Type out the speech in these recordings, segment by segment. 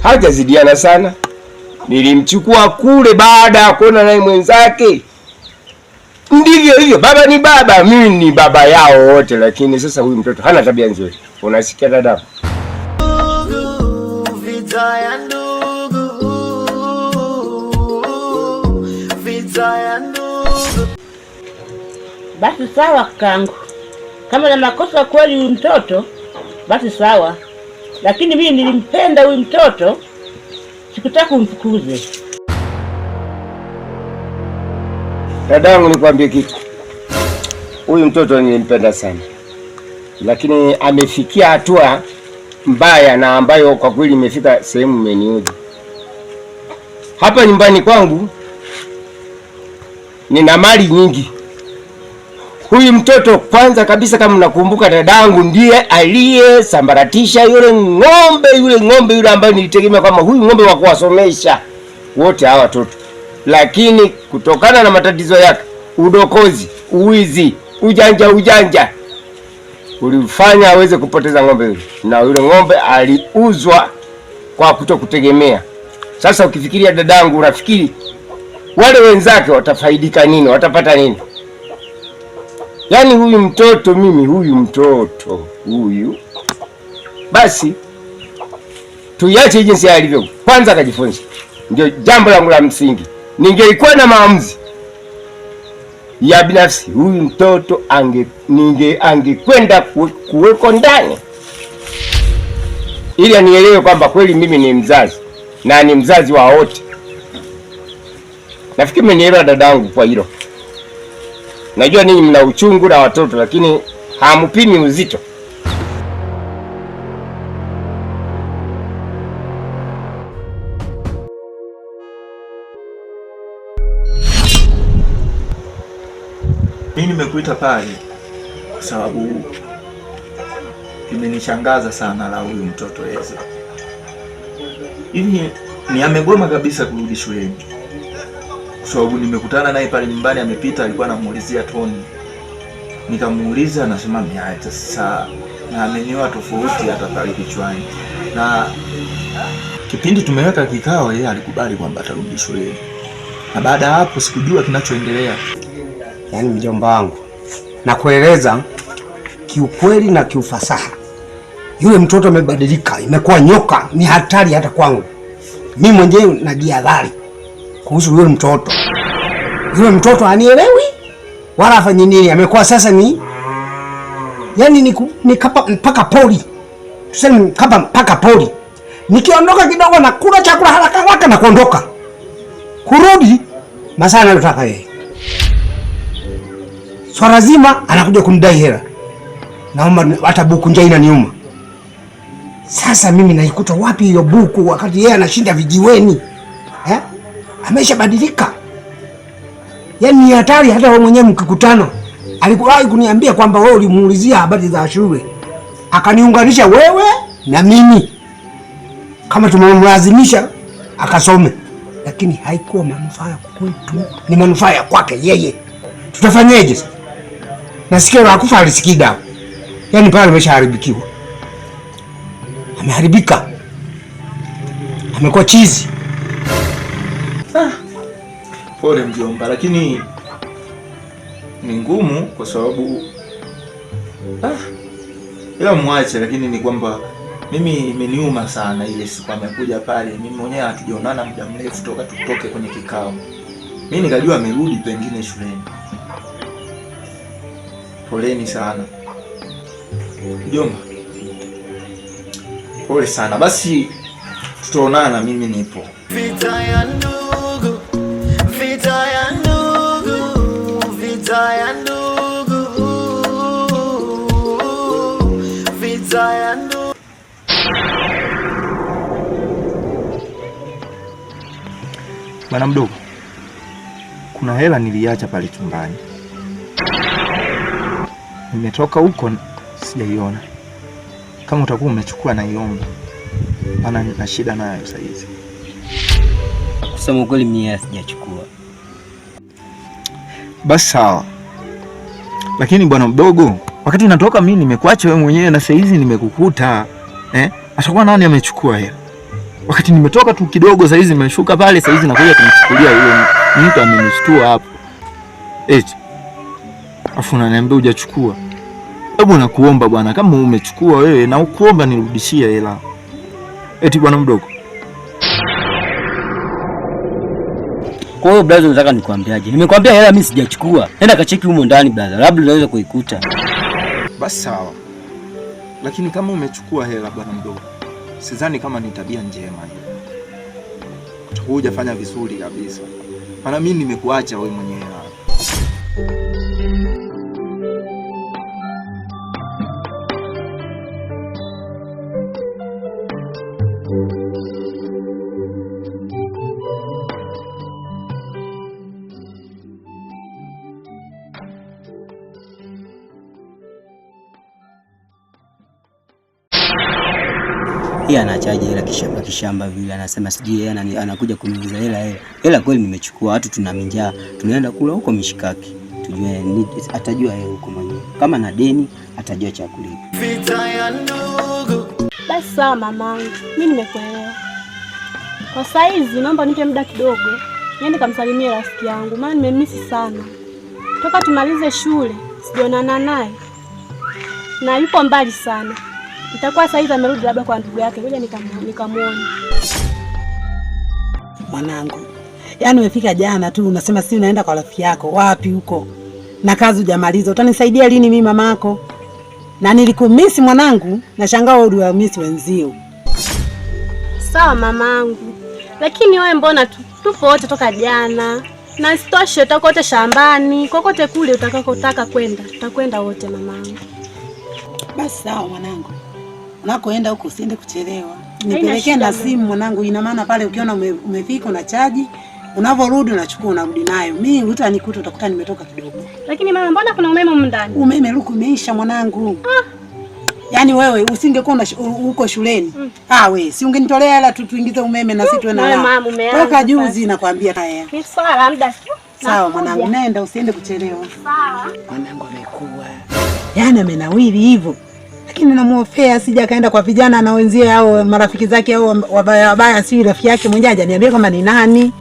hajazidiana sana. Nilimchukua kule baada ya kuona naye mwenzake. Ndivyo hivyo, baba ni baba, mimi ni baba yao wote, lakini sasa huyu mtoto hana tabia nzuri. Unasikia dada? Basi sawa kangu, kama na makosa kweli huyu mtoto basi sawa, lakini mimi nilimpenda huyu mtoto, sikutaka kumfukuze. Dadangu, nikwambie kitu, huyu mtoto nilimpenda sana, lakini amefikia hatua mbaya na ambayo kwa kweli imefika sehemu imeniudhi. Hapa nyumbani kwangu nina mali nyingi. Huyu mtoto kwanza kabisa, kama mnakumbuka, dadangu ndiye aliyesambaratisha yule ng'ombe ambaye nilitegemea kama huyu ng'ombe wa kuwasomesha wote hawa watoto, lakini kutokana na matatizo yake, udokozi, uwizi, ujanja ulifanya aweze kupoteza ng'ombe yule, na yule ng'ombe aliuzwa kwa kutokutegemea. Sasa ukifikiria dadangu, unafikiri wale wenzake watafaidika nini? Watapata nini? Yaani huyu mtoto basi tuiache jinsi alivyo, kwanza akajifunza. Ndio jambo langu la msingi. Ningelikuwa na maamuzi ya binafsi, huyu mtoto angekwenda kuweko ndani, ili anielewe kwamba kweli mimi ni mzazi na ni mzazi wa wote. Nafikiri mmenielewa dadangu kwa hilo. Najua ninyi mna uchungu na watoto, lakini hampimi uzito. Mimi nimekuita pale kwa sababu imenishangaza sana la huyu mtoto Eze. Hivi ni amegoma kabisa kurudi shuleni. Kwa sababu nimekutana naye pale nyumbani, amepita, alikuwa anamuulizia Toni. Nikamuuliza, anasema ameacha sasa, na amenyoa tofauti hata pale kichwani. Na kipindi tumeweka kikao, yeye alikubali kwamba atarudi shuleni. Na baada hapo sikujua kinachoendelea. Yaani mjomba wangu, na kueleza kiukweli na kiufasaha, yule mtoto amebadilika, imekuwa nyoka, ni hatari hata kwangu. Mimi mwenyewe najiadhari kuhusu yule mtoto. Yule mtoto hanielewi wala afanye nini, amekuwa sasa ni kapa mpaka pori. Tuseme kapa mpaka pori. Nikiondoka kidogo na kula chakula haraka na kuondoka. Kurudi masaa anayotaka yeye. Swala zima anakuja kunidai hela. Naomba hata buku njaa inaniuma. Sasa mimi naikuta wapi hiyo buku wakati yeye anashinda vijiweni? Ameshabadilika. Yaani ni hatari. Hata wewe mwenyewe mkikutana alikuwahi kuniambia kwamba wewe ulimuulizia habari za shule, akaniunganisha wewe na mimi kama tumemlazimisha akasome, lakini haikuwa manufaa kwetu, ni manufaa ya kwake yeye. Tutafanyaje sasa? Nasikia wakufa alisikida. Yaani pale ameshaharibikiwa. Ameharibika. Amekuwa chizi. Pole mjomba, lakini ni ngumu kwa sababu ila mwache, lakini ni kwamba mimi imeniuma sana ile siku amekuja pale. Mimi mwenyewe hatujaonana muda mrefu toka tutoke kwenye kikao. Mimi nikajua amerudi pengine shuleni. Poleni sana mjomba, pole sana. Basi tutaonana, mimi nipo. Vita ya ndugu, vita ya ndugu, vita ya ndugu, vita ya ndugu. Bwana mdogo, kuna hela niliacha pale chumbani. Nimetoka huko sijaiona. Kama utakuwa umechukua naiomba, maana nina shida nayo sasa hizi. Kusema ukweli mimi sijachukua. Basi sawa. Lakini bwana mdogo, wakati natoka mimi nimekuacha wewe mwenyewe na sasa hizi nimekukuta. Atakuwa nani amechukua hela? Wakati nimetoka tu kidogo saa hizi nimeshuka pale saa hizi nakuja kumchukulia yule mtu amenishtua hapo. Eti. Afu unaniambia hujachukua. Hebu nakuomba bwana, kama umechukua wewe na ukuomba nirudishie hela. Eti bwana mdogo. Kwa hiyo brother, nataka nikwambiaje? Nimekwambia hela mimi sijachukua. Nenda kacheki humo ndani brother. Labda unaweza kuikuta. Basi sawa. Lakini kama umechukua hela bwana mdogo, sidhani kama ni tabia njema hiyo. Hujafanya vizuri kabisa. Maana mimi nimekuacha wewe mwenyewe. Yeye anachaje hela kishamba vile, anasema sijui yeye anakuja kuniuliza hela. Hela kweli nimechukua, watu tuna njaa, tunaenda kula huko mishikaki. Tujue atajua yeye huko mwenyewe. Kama na deni atajua cha kulipa. Basi sawa mamangu, mimi nimekuelewa. Kwa saizi naomba nipe muda kidogo, niende kamsalimie rafiki yangu, maana nimemisi sana. Toka tumalize shule sijaonana naye na yupo mbali sana. Itakuwa saizi amerudi labda kwa ndugu yake, ngoja nikamuone. Mwanangu, yaani umefika jana tu unasema si unaenda kwa rafiki yako. Wapi huko? Na kazi hujamaliza. Utanisaidia lini mimi mamako? Na nilikumisi mwanangu, nashangaa wewe uliwamisi wenzio. Sawa mamangu. Lakini wewe mbona tupo wote toka jana? Na sitoshe utakuwa wote shambani, kokote kule utakakotaka kwenda. Tutakwenda wote mamangu. Basi sawa mwanangu. Unakoenda huko usiende kuchelewa. Nipelekee na simu mwanangu, ina maana pale ukiona umefika na chaji, unavorudi unachukua unarudi nayo. Mimi utanikuta utakuta nimetoka kidogo. Lakini mama, mbona kuna umeme huko ndani? Umeme luku umeisha mwanangu. Yaani wewe usingekuwa uko shuleni. Wewe si ungenitolea hela tuingize umeme na sisi tuwe na mama. Toka juzi nakwambia haya. Ni sawa muda tu. Sawa mwanangu, nenda usiende kuchelewa. Sawa. Mwanangu amekuwa. Yaani amenawiri hivyo. Lakini namuofea sija kaenda kwa vijana na wenzie au marafiki zake au wabaya si rafiki yake mwenyewe hajaniambia kama ni nani.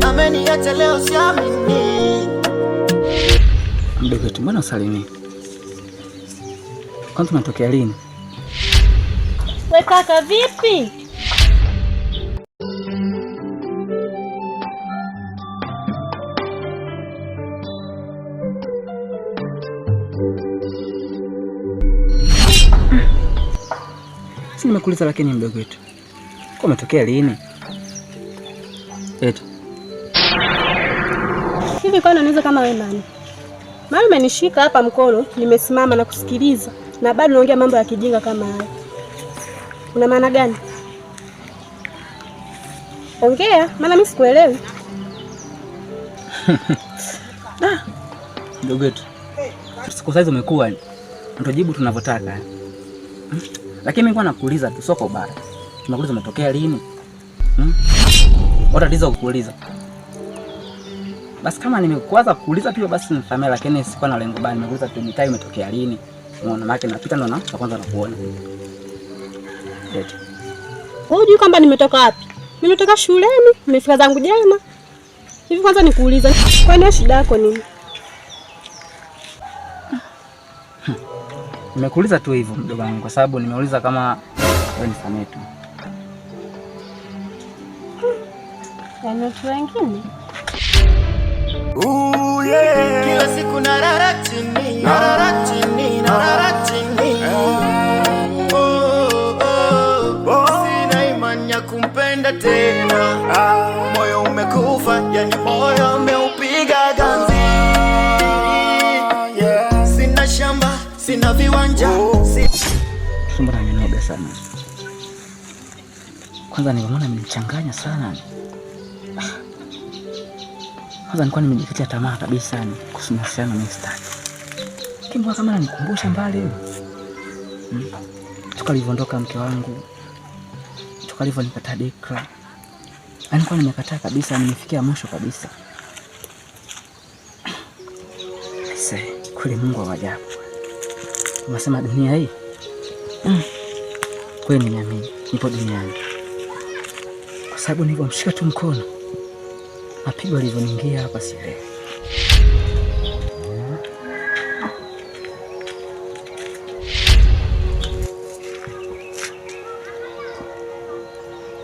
Ameniacha leo siamini. Mdogo wetu mbona usalimii? Kwani tunatokea lini? We kaka vipi? Si nimekuuliza lakini mdogo wetu. Kwa umetokea lini? Eti. Hivi kwa unaweza kama wewe nani? Mama umenishika hapa mkono, nimesimama na kusikiliza na bado unaongea mambo ya kijinga kama haya. Una maana gani? Ongea, maana mimi sikuelewi. Ndugu yetu. Siku saizi umekuwa ndio jibu tunavyotaka. Lakini mimi kwa nakuuliza tu soko baya. Tunakuuliza umetokea lini? Tatizo kukuuliza. Basi kama nimekuanza kuuliza tu basi nifahamie, lakini sikuwa na lengo baya, nimekuuliza tu mitai umetokea lini. Unaona maana napita ndo na kwanza nakuona. Eti. Wewe unajua kwamba nimetoka wapi? Nimetoka shuleni, nimefika zangu jana. Hivi kwanza nikuuliza, kwa nini shida yako nini? Nimekuuliza tu hivyo mdogo wangu kwa sababu nimeuliza kama wewe nifahamie tu. Watu wengine Kila siku narara chini, narara chini, narara chini. Sina imani ya kumpenda tena. Moyo umekufa, yani moyo umeupiga ganzi. Sina shamba, sina viwanja. Mbona amenoga sana? Kwanza nimeona amenichanganya sana. Kwanza nilikuwa nimejikatia tamaa kabisa ni kuhusiana na mstari. Kimbo kama ananikumbusha mbali hiyo. Tukalivondoka mke wangu. Tukalivonipata Dekra. Alikuwa nimekataa kabisa, nimefikia mwisho kabisa. Sasa kweli Mungu wa ajabu. Unasema dunia hii? Kweli nimeamini nipo duniani. Kwa sababu nilipomshika tu mkono, mapigo alivyoniingia hapa sielewi.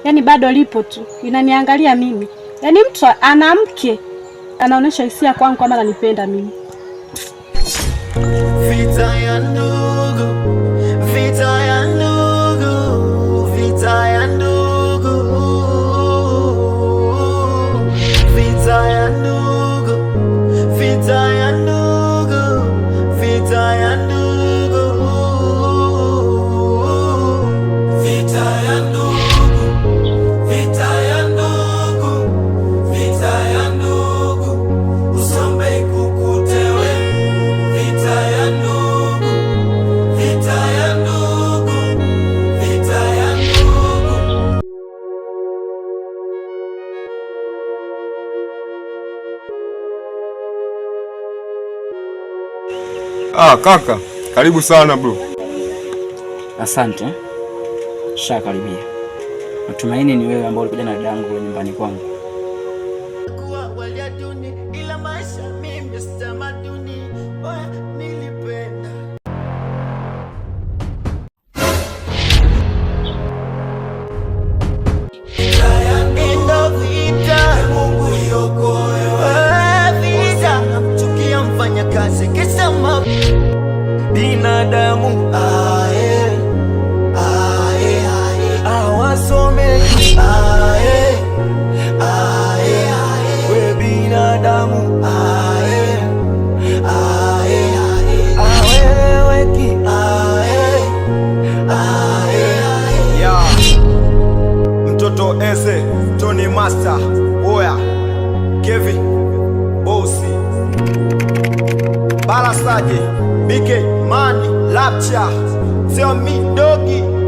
Yaani bado lipo tu, inaniangalia mimi. Yaani mtu ana mke anaonesha hisia kwangu kama ananipenda mimi. Vita ya ndugu, vita ya ndugu, vita ya ndugu, vita ya ndugu, vita ya ndugu, vita ya ndugu, vita ya ndugu, vita ya ndugu, vita ya ndugu, usombe ikukutewe. Vita ya ndugu, vita ya ndugu, vita ya ndugu. Kaka, karibu sana bro. Asante. Karibia. Natumaini ni wewe ambao ulikuja na dadangu nyumbani kwangu. Kuwa walia duni ila maisha mimi sitamaduni. Oya nilipenda. Endo vita, Mungu yokoe. Vita, namchukia mfanya kazi kisa binadamu. Awasomeki. We binadamu. Aweleweki. Mtoto Eze, Tony Master, Oya, Kevin, Bosi, Balasaje, BK, Mani, Lapcha, Xiaomi, Dogi.